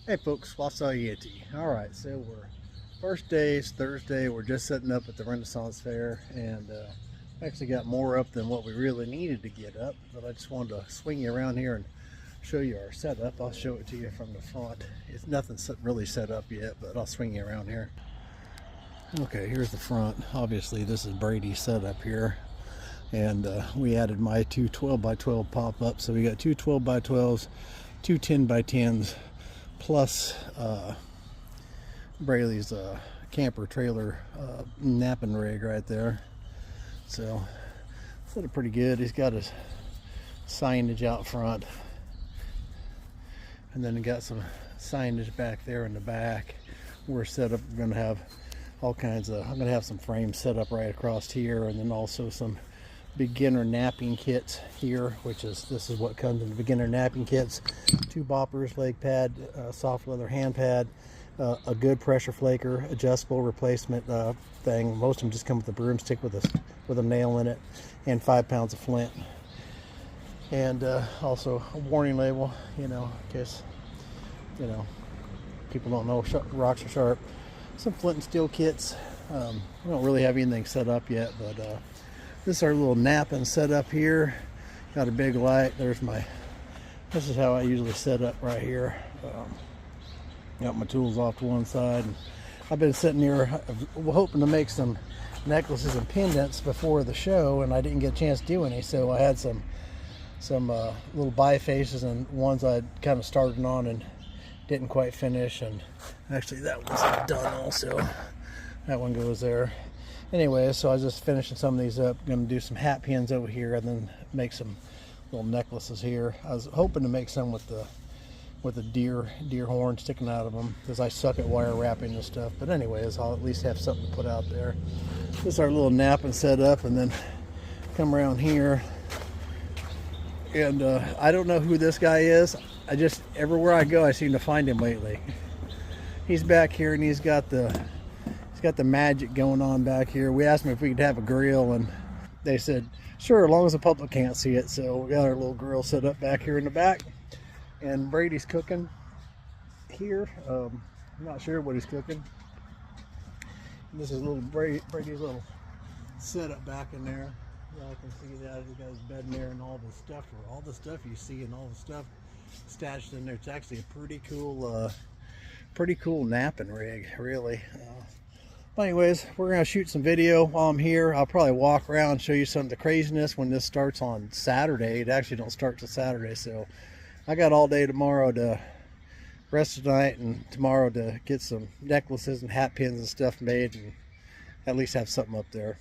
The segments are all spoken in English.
Hey folks, Agate. Alright, so first day is Thursday. We're just setting up at the Renaissance Fair, and actually got more up than what we really needed to get up, but I just wanted to swing you around here and show you our setup. I'll show it to you from the front. It's nothing really set up yet, but I'll swing you around here. Okay, here's the front. Obviously this is Brady's setup here, and we added my two 12x12 pop-ups, so we got two 12x12s, two 10x10s, plus Brayley's camper trailer knapping rig right there. So set it pretty good. He's got his signage out front, and then he got some signage back there in the back. We're set up. We're going to have all kinds of, I'm going to have some frames set up right across here, and then also some beginner napping kits here, which is, this is what comes in the beginner napping kits: two boppers, leg pad, soft leather hand pad, a good pressure flaker, adjustable replacement thing. Most of them just come with a broomstick with a nail in it, and 5 pounds of flint, and also a warning label, you know, in case, you know, people don't know rocks are sharp. Some flint and steel kits. We don't really have anything set up yet, but this is our little knapping setup here. Got a big light. This is how I usually set up right here. Got my tools off to one side. And I've been sitting here hoping to make some necklaces and pendants before the show, and I didn't get a chance to do any, so I had some little bifaces and ones I kind of started on and didn't quite finish, and actually that one's done also. That one goes there. Anyway, so I was just finishing some of these up. I'm going to do some hat pins over here, and then make some little necklaces here. I was hoping to make some with the deer horn sticking out of them, because I suck at wire wrapping and stuff. But anyways, I'll at least have something to put out there. This is our little napping setup, and then come around here. And I don't know who this guy is. Everywhere I go, I seem to find him lately. He's back here, and he's got the magic going on back here. We asked him if we could have a grill, and they said sure, as long as the public can't see it. So we got our little grill set up back here in the back, and Brady's cooking here. I'm not sure what he's cooking. This is little Brady's little setup back in there. Y'all can see that. He's got his bed in there and all the stuff you see, and all the stuff stashed in there. It's actually a pretty cool napping rig, really. Anyways, we're going to shoot some video while I'm here. I'll probably walk around and show you some of the craziness when this starts on Saturday. It actually don't start till Saturday, so I got all day tomorrow to rest tonight, and tomorrow to get some necklaces and hat pins and stuff made, and at least have something up there.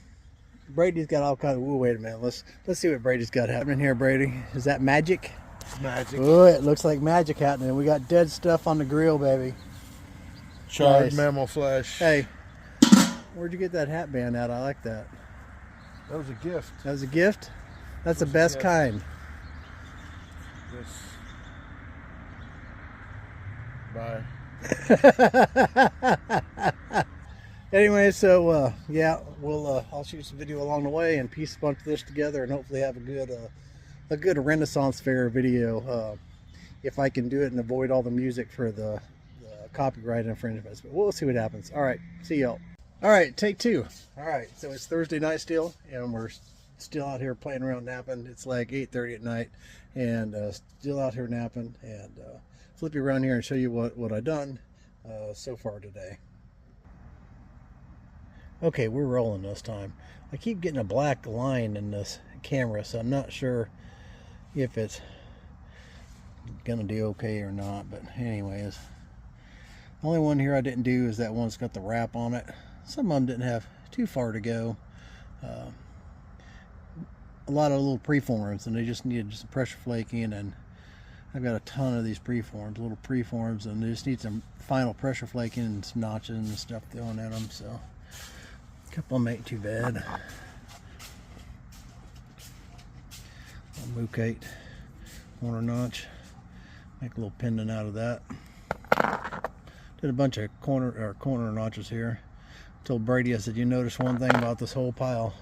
Brady's got all kinds of, ooh, wait a minute, let's see what Brady's got happening here. Brady, is that magic? Magic. Oh, it looks like magic happening. We got dead stuff on the grill, baby. Charred nice. mammal flesh. Hey, where'd you get that hat band at? I like that. That was a gift. That was a gift? That's the best kind. Yes. Bye. Anyway, so yeah, I'll shoot some video along the way and piece a bunch of this together, and hopefully have a good Renaissance Fair video, if I can do it and avoid all the music for the copyright infringements. But we'll see what happens. All right, see y'all. All right, take two. All right, so it's Thursday night still, and we're still out here playing around napping. It's like 8:30 at night, and still out here napping, and flip you around here and show you what I've done so far today. Okay, we're rolling this time. I keep getting a black line in this camera, so I'm not sure if it's gonna do okay or not. But anyways, the only one here I didn't do is that one that's got the wrap on it. Some of them didn't have too far to go. A lot of little preforms, and they just needed some pressure flaking, and I've got a ton of these little preforms, and they just need some final pressure flaking and some notches and stuff thrown in them. So a couple of them ain't too bad. Mookite corner notch, make a little pendant out of that. Did a bunch of corner notches here. Told Brady, I said, you notice one thing about this whole pile?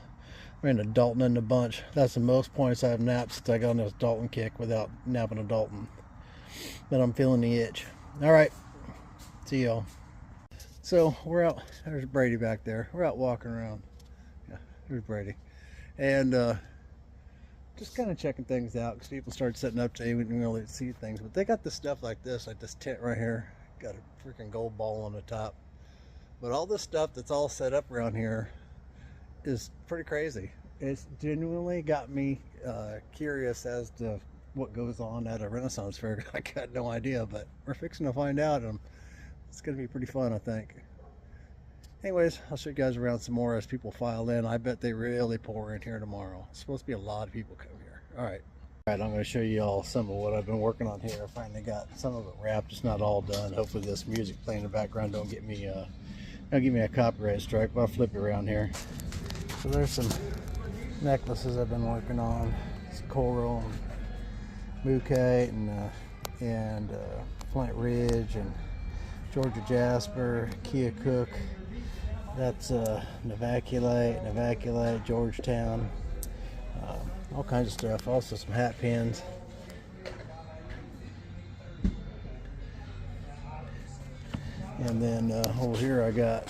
Ran a Dalton in the bunch. That's the most points I've napped since I got on this Dalton kick without napping a Dalton. But I'm feeling the itch. All right, See y'all. So we're out. There's Brady back there. We're out walking around. Yeah, there's Brady. And just kind of checking things out because people start setting up today. We didn't really see things, but they got this stuff like this tent right here. Got a freaking gold ball on the top. But all this stuff that's all set up around here is pretty crazy. It's genuinely got me curious as to what goes on at a Renaissance fair. I got no idea, but we're fixing to find out, and it's going to be pretty fun, I think. Anyways, I'll show you guys around some more as people file in. I bet they really pour in here tomorrow. It's supposed to be a lot of people come here. All right, I'm going to show you all some of what I've been working on here. I finally got some of it wrapped. It's not all done. Hopefully this music playing in the background don't give me a copyright strike, but I'll flip it around here. So there's some necklaces I've been working on. It's coral and Mookite and Flint Ridge and Georgia jasper, Keokuk. That's Novaculite, Georgetown, all kinds of stuff. Also some hat pins. And then over here I got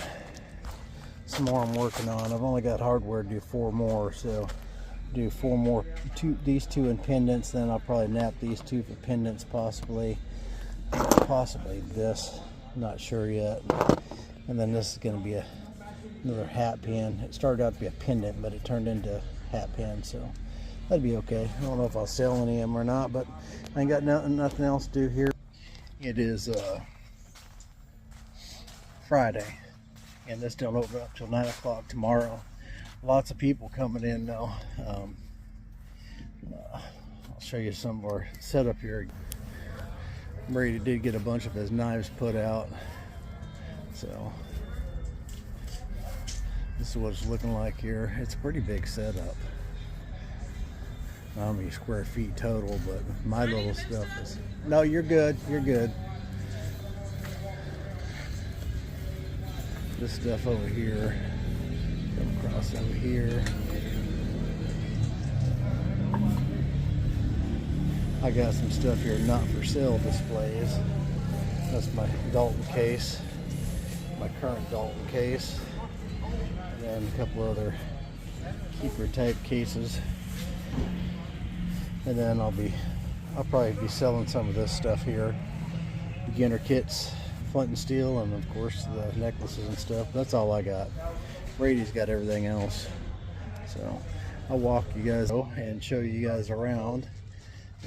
some more I'm working on. I've only got hardware to do 4 more, so do 4 more. These 2 in pendants, then I'll probably nap these 2 for pendants, possibly this. Not sure yet. And then this is going to be another hat pin. It started out to be a pendant, but it turned into hat pin, so that'd be okay. I don't know if I'll sell any of them or not, but I ain't got nothing else to do here. It is Friday, and this don't open up till 9 o'clock tomorrow. Lots of people coming in now. I'll show you some of our setup here. Brady did get a bunch of his knives put out, so this is what it's looking like here. It's a pretty big setup. I don't know how many square feet total, but my little stuff is... No, you're good. You're good. This stuff over here. Come across over here. I got some stuff here, not for sale displays. That's my Dalton case, my current Dalton case, and a couple other keeper type cases. And then I'll probably be selling some of this stuff here, beginner kits, flint and steel, and of course the necklaces and stuff. That's all I got. Brady's got everything else. So I'll walk you guys and show you guys around,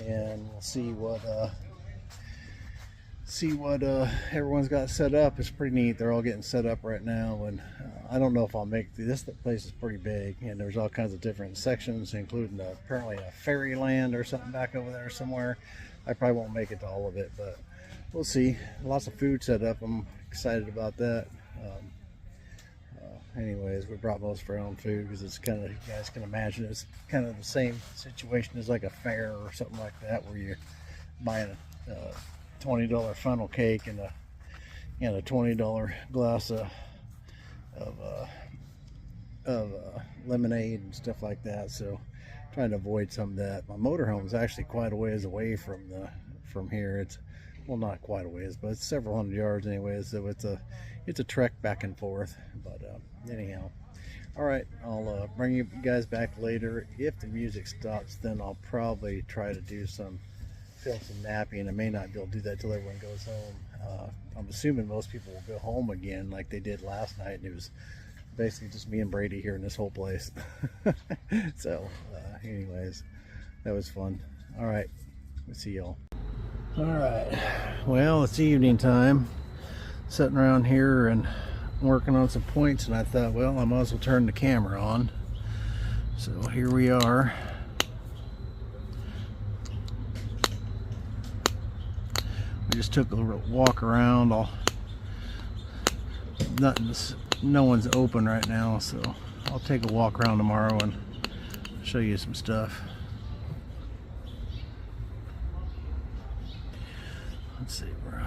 and we'll see what everyone's got set up. It's pretty neat. They're all getting set up right now, and I don't know if I'll make this. Place is pretty big, and there's all kinds of different sections, including apparently a fairyland or something back over there somewhere. I probably won't make it to all of it, but we'll see. Lots of food set up. I'm excited about that. Anyways, we brought most of our own food because it's kind of, you guys can imagine, it's kind of the same situation as like a fair or something like that, where you're buying a $20 funnel cake and a $20 glass of lemonade and stuff like that. So trying to avoid some of that. My motorhome is actually quite a ways away from here. It's, well, not quite a ways, but it's several hundred yards anyways, so it's a trek back and forth. But anyhow, all right, I'll bring you guys back later. If the music stops, then I'll probably try to do film some napping. I may not be able to do that till everyone goes home. I'm assuming most people will go home again like they did last night, and it was basically just me and Brady here in this whole place. So anyways, that was fun. All right, we'll see y'all. All right, well, it's evening time, sitting around here and working on some points, and I thought, well, I might as well turn the camera on. So here we are. We just took a little walk around. No one's open right now, so I'll take a walk around tomorrow and show you some stuff. Let's see, bro.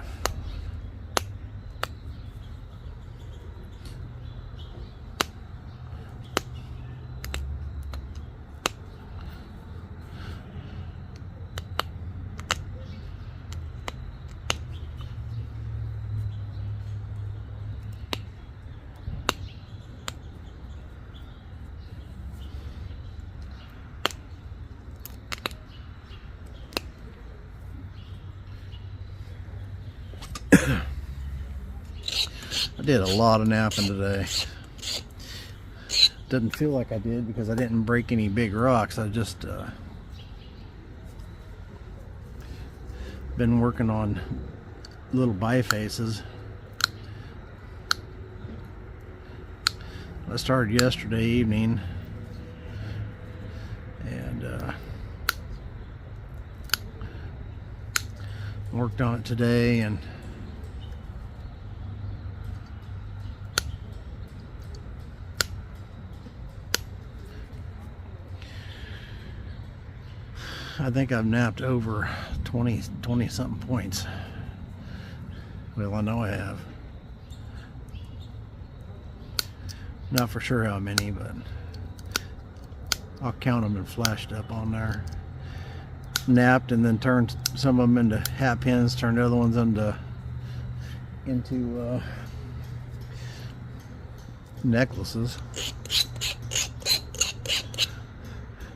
I did a lot of napping today. Doesn't feel like I did because I didn't break any big rocks. I just been working on little bifaces. I started yesterday evening and worked on it today, and I think I've napped over 20 something points. Well, I know I have. Not for sure how many, but I'll count them and flashed up on there. Napped and then turned some of them into hat pins, turned the other ones into necklaces.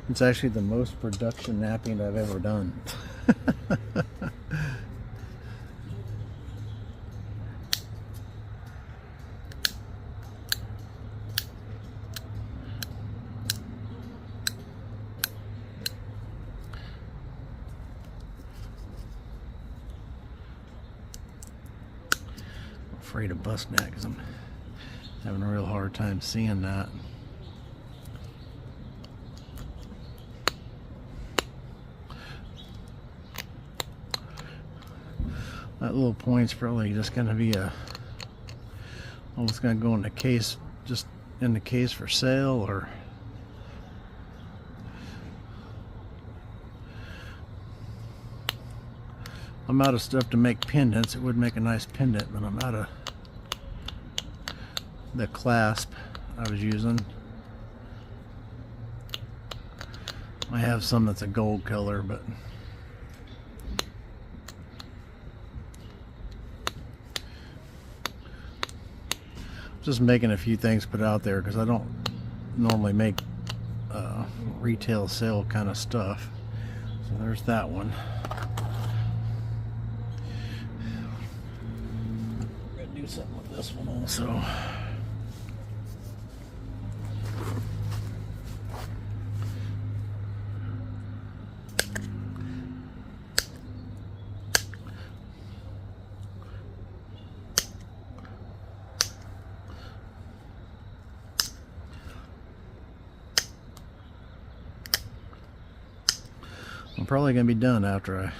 It's actually the most production napping I've ever done. Afraid of busting that because I'm having a real hard time seeing that. That little point's probably just going to be almost going to go in the case, just in the case for sale, or I'm out of stuff to make pendants. It would make a nice pendant, but I'm out of the clasp I was using. I have some that's a gold color, but just making a few things put out there because I don't normally make retail sale kind of stuff. So there's that one. We're gonna do something with this one also. I'm probably going to be done after I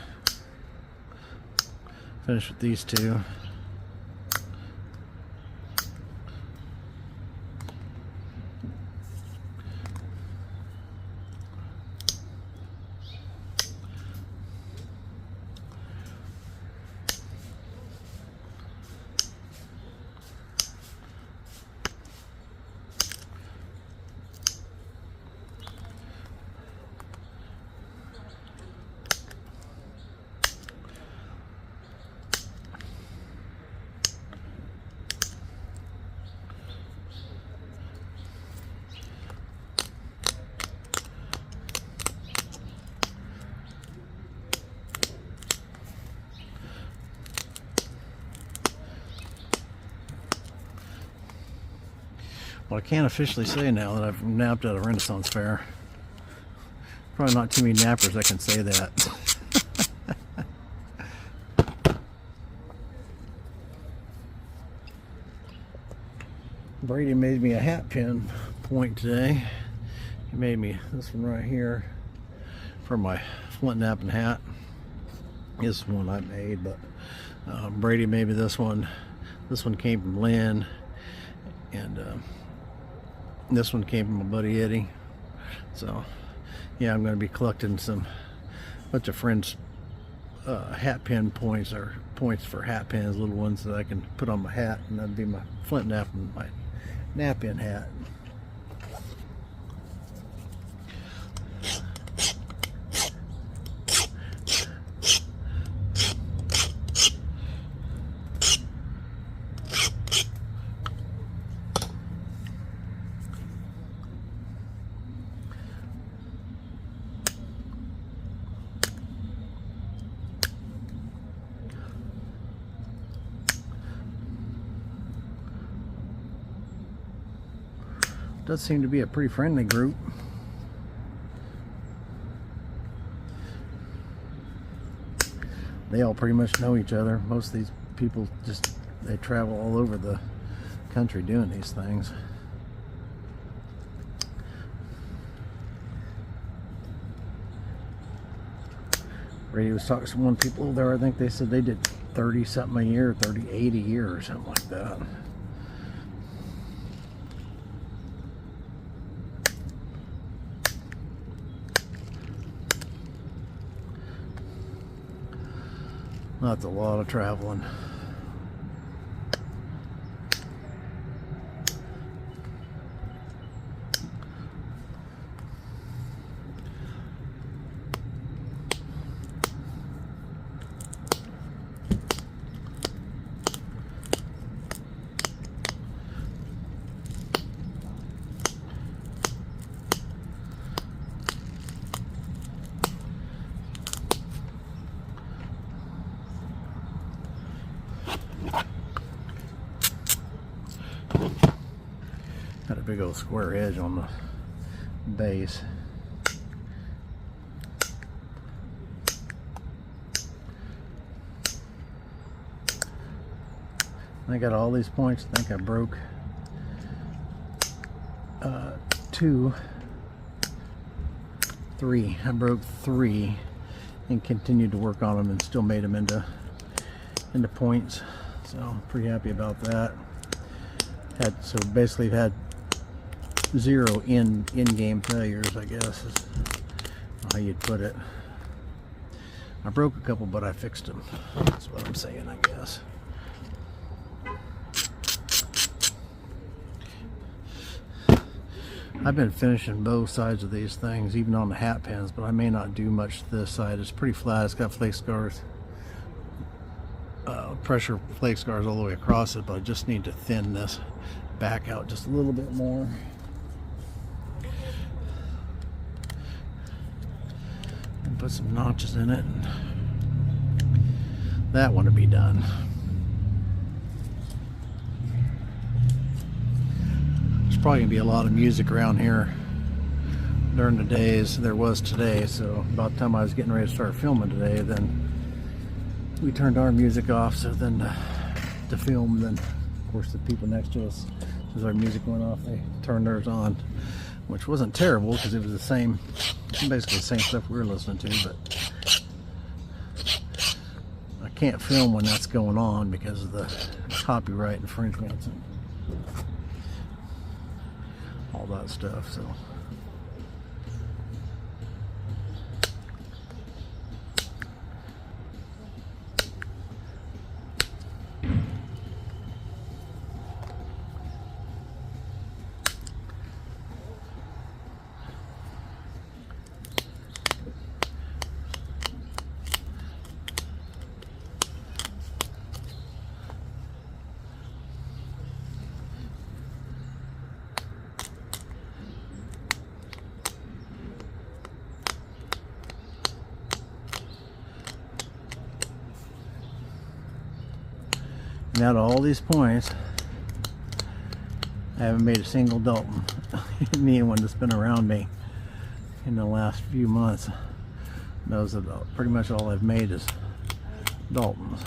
finish with these two. Well, I can't officially say now that I've napped at a Renaissance fair. Probably not too many nappers that can say that. Brady made me a hat pin point today. He made me this one right here for my Flint Knapping hat. This is one I made, but Brady made me this one. This one came from Lynn, and this one came from my buddy Eddie. So yeah, I'm going to be collecting bunch of friends hat pin points, or points for hat pins, little ones that I can put on my hat, and that'd be my Flint Knapping, my Knapp-in hat. Does seem to be a pretty friendly group. They all pretty much know each other. Most of these people they travel all over the country doing these things. Brady was talking to some people over there. I think they said they did 30 something a year, 38 a year or something like that. That's a lot of traveling. Got a big old square edge on the base. I got all these points. I think I broke 2, 3. I broke 3 and continued to work on them and still made them into points. So I'm pretty happy about that. So basically had 0 in-game failures, I guess is how you'd put it. I broke a couple, but I fixed them. That's what I'm saying, I guess. I've been finishing both sides of these things, even on the hat pins, but I may not do much to this side. It's pretty flat. It's got flake scars, pressure flake scars all the way across it, but I just need to thin this back out just a little bit more. And put some notches in it, and that one to be done. There's probably gonna be a lot of music around here during the days. There was today, so about the time I was getting ready to start filming today, then we turned our music off, so then to film, then of course the people next to us, as our music went off, they turned theirs on, which wasn't terrible because it was the same, basically the same stuff we were listening to, but I can't film when that's going on because of the copyright infringements and all that stuff. So out of all these points, I haven't made a single Dalton. Anyone that's been around me in the last few months knows that pretty much all I've made is Daltons.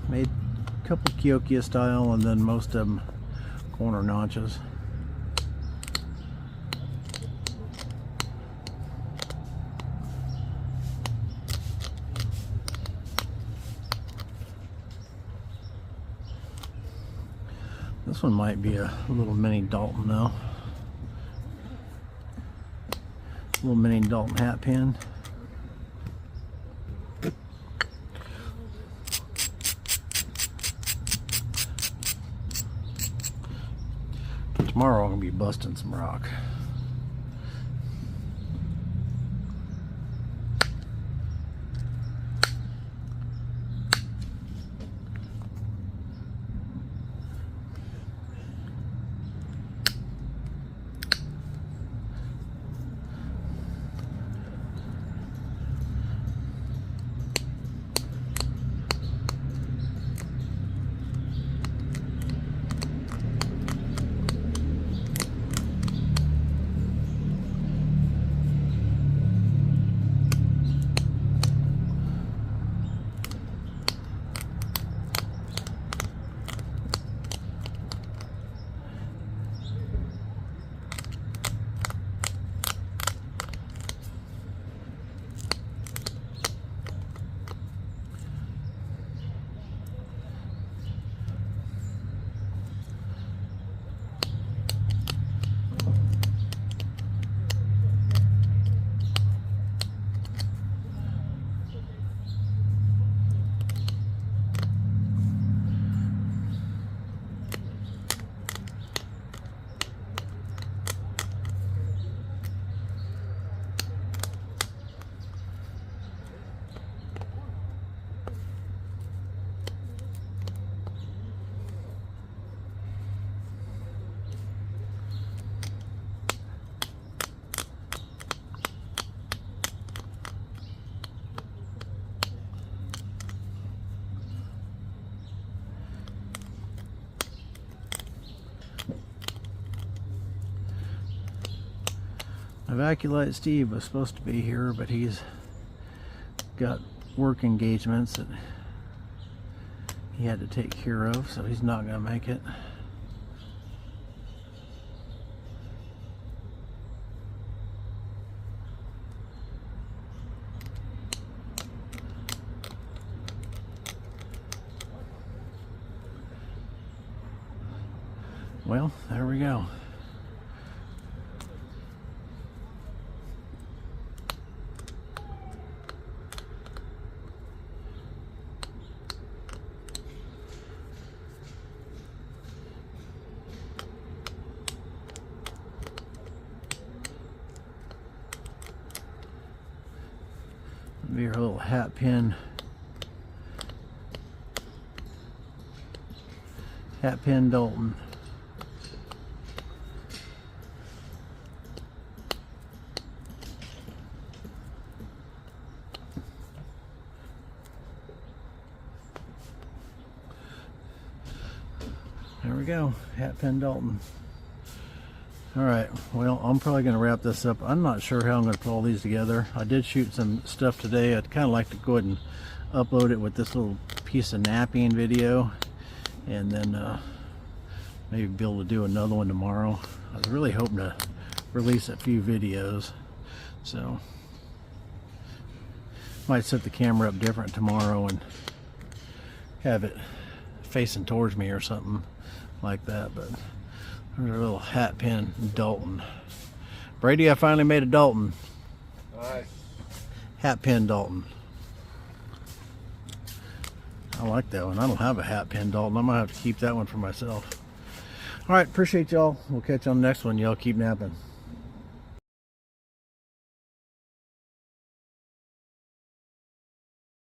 Made a couple Keokuk style, and then most of them corner notches. This one might be a little mini Dalton though. Little mini Dalton hat pin. Tomorrow I'm gonna be busting some rock. Novaculite Steve was supposed to be here, but he's got work engagements that he had to take care of, so he's not going to make it. Well, there we go. Be our little hat pin. Hat pin Dalton. There we go, hat pin Dalton. Alright, well, I'm probably going to wrap this up. I'm not sure how I'm going to put all these together. I did shoot some stuff today. I'd kind of like to go ahead and upload it with this little piece of knapping video, and then maybe be able to do another one tomorrow. I was really hoping to release a few videos, so might set the camera up different tomorrow and have it facing towards me or something like that. But there's a little hat pin Dalton. Brady, I finally made a Dalton. Nice. Hat pin Dalton. I like that one. I don't have a hat pin Dalton. I might have to keep that one for myself. Alright, appreciate y'all. We'll catch you on the next one. Y'all keep napping.